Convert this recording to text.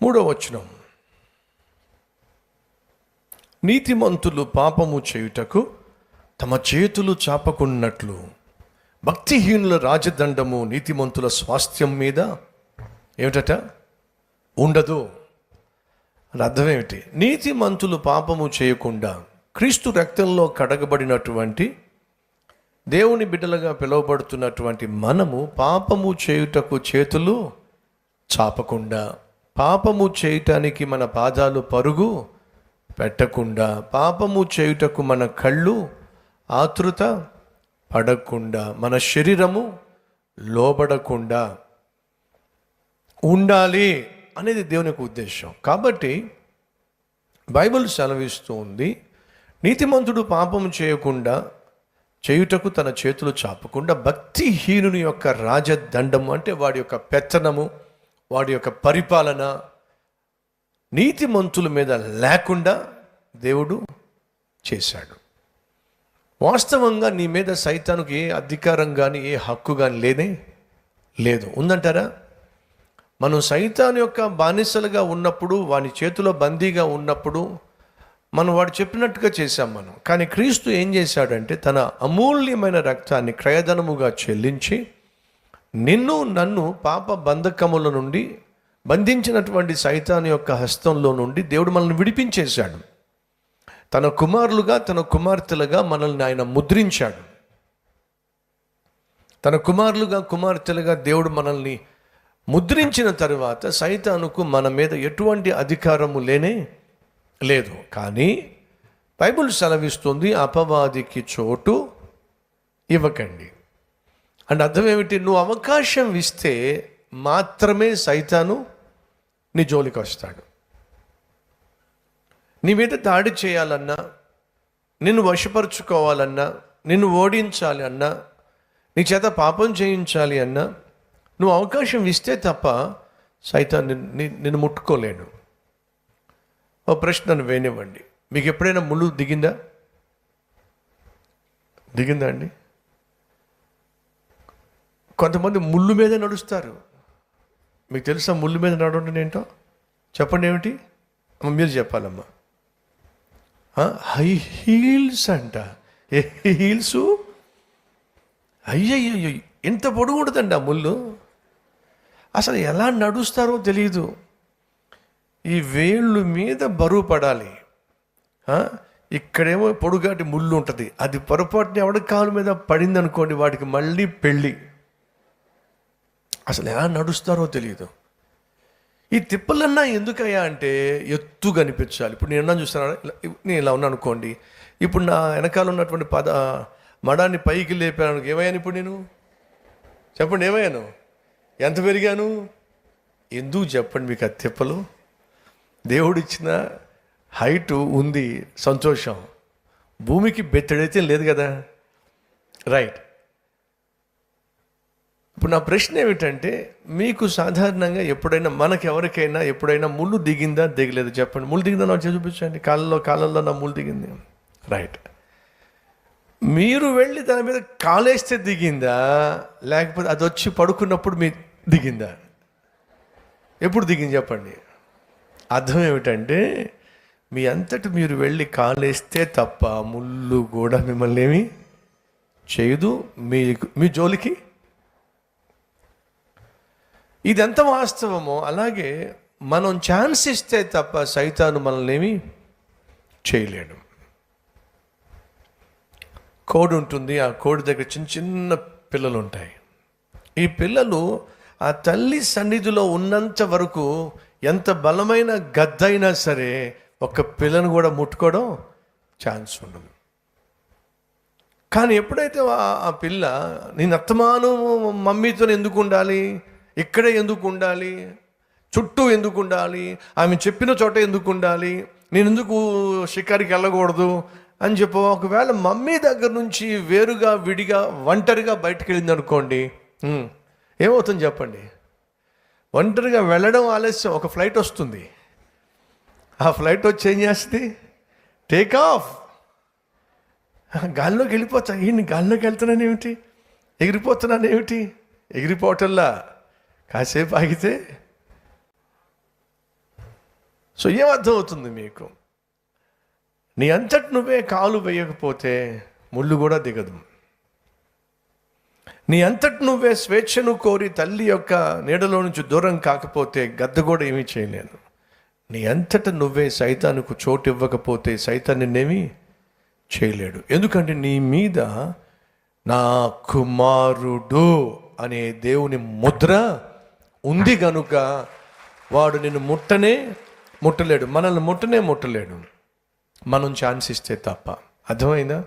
3వ వచనం, నీతిమంతులు పాపము చేయుటకు తమ చేతులు చాపకున్నట్లు భక్తిహీనుల రాజదండము నీతిమంతుల స్వాస్థ్యం మీద ఏమిటట ఉండదు. అని అర్థం ఏమిటి? నీతిమంతులు పాపము చేయకుండా క్రీస్తు రక్తంలో కడగబడినటువంటి దేవుని బిడ్డలుగా పిలువబడుతున్నటువంటి మనము పాపము చేయుటకు చేతులు చాపకుండా, పాపము చేయటానికి మన పాదాలు పరుగు పెట్టకుండా, పాపము చేయుటకు మన కళ్ళు ఆతృత పడకుండా, మన శరీరము లోబడకుండా ఉండాలి అనేది దేవుని యొక్క ఉద్దేశం. కాబట్టి బైబిల్ సెలవిస్తూ ఉంది, నీతిమంతుడు పాపము చేయకుండా చేయుటకు తన చేతులు చాపకుండా భక్తిహీనుని యొక్క రాజదండము అంటే వాడి యొక్క పెత్తనము, వాడి యొక్క పరిపాలన నీతిమంతుల మీద లేకుండా దేవుడు చేశాడు. వాస్తవంగా నీ మీద సైతానుకి ఏ అధికారం కానీ ఏ హక్కు కానీ లేదు. ఉందంటారా? మనం సైతాను యొక్క బానిసలుగా ఉన్నప్పుడు, వాని చేతిలో బందీగా ఉన్నప్పుడు మనం వాడు చెప్పినట్టుగా చేశాం మనం. కానీ క్రీస్తు ఏం చేశాడంటే తన అమూల్యమైన రక్తాన్ని క్రయధనముగా చెల్లించి నిన్ను నన్ను పాప బంధకముల నుండి, బంధించినటువంటి సైతాను యొక్క హస్తంలో నుండి దేవుడు మనల్ని విడిపించేశాడు. తన కుమారులుగా, తన కుమార్తెలుగా మనల్ని ఆయన ముద్రించాడు. తన కుమారులుగా, కుమార్తెలుగా దేవుడు మనల్ని ముద్రించిన తరువాత సైతానుకు మన మీద ఎటువంటి అధికారము లేదు. కానీ బైబిల్ సెలవిస్తుంది, అపవాదికి చోటు ఇవ్వకండి. అంటే అర్థం ఏమిటి? నువ్వు అవకాశం ఇస్తే మాత్రమే సైతాను నీ జోలికి వస్తాడు. నీ మీద దాడి చేయాలన్నా, నిన్ను వశపరుచుకోవాలన్నా, నిన్ను ఓడించాలి అన్నా, నీ చేత పాపం చేయించాలి అన్నా నువ్వు అవకాశం ఇస్తే తప్ప సైతాన్ నిన్ను ముట్టుకోలేడు. ఓ ప్రశ్నను వేనివ్వండి, మీకు ఎప్పుడైనా ముళ్ళు దిగిందా అండి? కొంతమంది ముళ్ళు మీదే నడుస్తారు. మీకు తెలుసా ముళ్ళు మీద నడవడం ఏంటో? చెప్పండి ఏమిటి? మీరు చెప్పాలమ్మా. హై హీల్స్ అంట. ఏ హీల్స్? అయ్యయ్యో, ఎంత పొడుగు ఉంటుందండి ఆ ముళ్ళు. అసలు ఎలా నడుస్తారో తెలియదు. ఈ వేళ్ళు మీద బరువు పడాలి. ఇక్కడేమో పొడుగాటి ముళ్ళు ఉంటుంది. అది పొరపాటుని ఎవడి కాలు మీద పడింది అనుకోండి, వాటికి మళ్ళీ పెళ్ళి. అసలు ఎలా నడుస్తారో తెలియదు. ఈ తిప్పలన్నా ఎందుకయ్యా అంటే ఎత్తు కనిపించాలి. ఇప్పుడు నేను అన్నా చూస్తున్నాను, నేను ఇలా ఉన్నా అనుకోండి, ఇప్పుడు నా వెనకాల ఉన్నటువంటి మడాన్ని పైకి లేపాను. ఏమయ్యాను ఇప్పుడు నేను? చెప్పండి, ఏమయ్యాను? ఎంత పెరిగాను? ఎందుకు చెప్పండి మీకు ఆ తిప్పలు? దేవుడిచ్చిన హైటు ఉంది, సంతోషం. భూమికి బెత్తడైతే లేదు కదా, రైట్? ఇప్పుడు నా ప్రశ్న ఏమిటంటే, మీకు సాధారణంగా ఎప్పుడైనా, ఎవరికైనా ఎప్పుడైనా ముళ్ళు దిగిందా దిగలేదు? చెప్పండి. ముళ్ళు దిగిందా నాకు చూపించండి. కాళ్ళల్లో నా ముళ్ళు దిగింది, రైట్. మీరు వెళ్ళి దాని మీద కాలేస్తే దిగిందా, లేకపోతే అది వచ్చి పడుకున్నప్పుడు మీ దిగిందా? ఎప్పుడు దిగింది చెప్పండి? అర్థం ఏమిటంటే, మీ అంతటి మీరు వెళ్ళి కాలేస్తే తప్ప ముళ్ళు కూడా మిమ్మల్ని ఏమి చేయదు, మీ జోలికి. ఇది ఎంత వాస్తవమో అలాగే మనం ఛాన్స్ ఇస్తే తప్ప సైతాను మనల్ని ఏమి చేయలేడు. కోడి ఉంటుంది, ఆ కోడి దగ్గర చిన్న చిన్న పిల్లలు ఉంటాయి. ఈ పిల్లలు ఆ తల్లి సన్నిధిలో ఉన్నంత వరకు ఎంత బలమైన గద్దైనా సరే ఒక పిల్లను కూడా ముట్టుకోవడం ఛాన్స్ ఉండదు. కానీ ఎప్పుడైతే ఆ పిల్ల, నేను అత్తమాను మమ్మీతో ఎందుకు ఉండాలి, ఇక్కడే ఎందుకు ఉండాలి, చుట్టూ ఎందుకు ఉండాలి, ఆమె చెప్పిన చోట ఎందుకు ఉండాలి, నేను ఎందుకు షికారికి వెళ్ళకూడదు అని చెప్పి ఒకవేళ మమ్మీ దగ్గర నుంచి వేరుగా, విడిగా, ఒంటరిగా బయటకు వెళ్ళింది అనుకోండి, ఏమవుతుంది చెప్పండి? ఒంటరిగా వెళ్ళడం ఆలస్యం. ఒక ఫ్లైట్ వస్తుంది, ఆ ఫ్లైట్ వచ్చి ఏం చేస్తుంది? Take off. గాల్లోకి వెళ్ళిపోతా. గాల్లోకి వెళ్తున్నాను ఏమిటి, ఎగిరిపోతున్నాను ఏమిటి? ఎగిరిపోవటంలా కాసేపు ఆగితే సో ఏమర్థం అవుతుంది మీకు? నీ అంతటి నువ్వే కాలు వేయకపోతే ముళ్ళు కూడా దిగదు. నీ అంతటి నువ్వే స్వేచ్ఛను కోరి తల్లి యొక్క నీడలో నుంచి దూరం కాకపోతే గద్ద కూడా ఏమీ చేయలేదు. నీ అంతట నువ్వే సైతానుకు చోటు ఇవ్వకపోతే సైతాన్ నిన్నేమీ చేయలేడు. ఎందుకంటే నీ మీద నా కుమారుడు అనే దేవుని ముద్ర ఉంది కనుక వాడు నిన్ను ముట్టలేడు. మనల్ని ముట్టలేడు, మనం ఛాన్స్ ఇస్తే తప్ప. అర్థమైందా?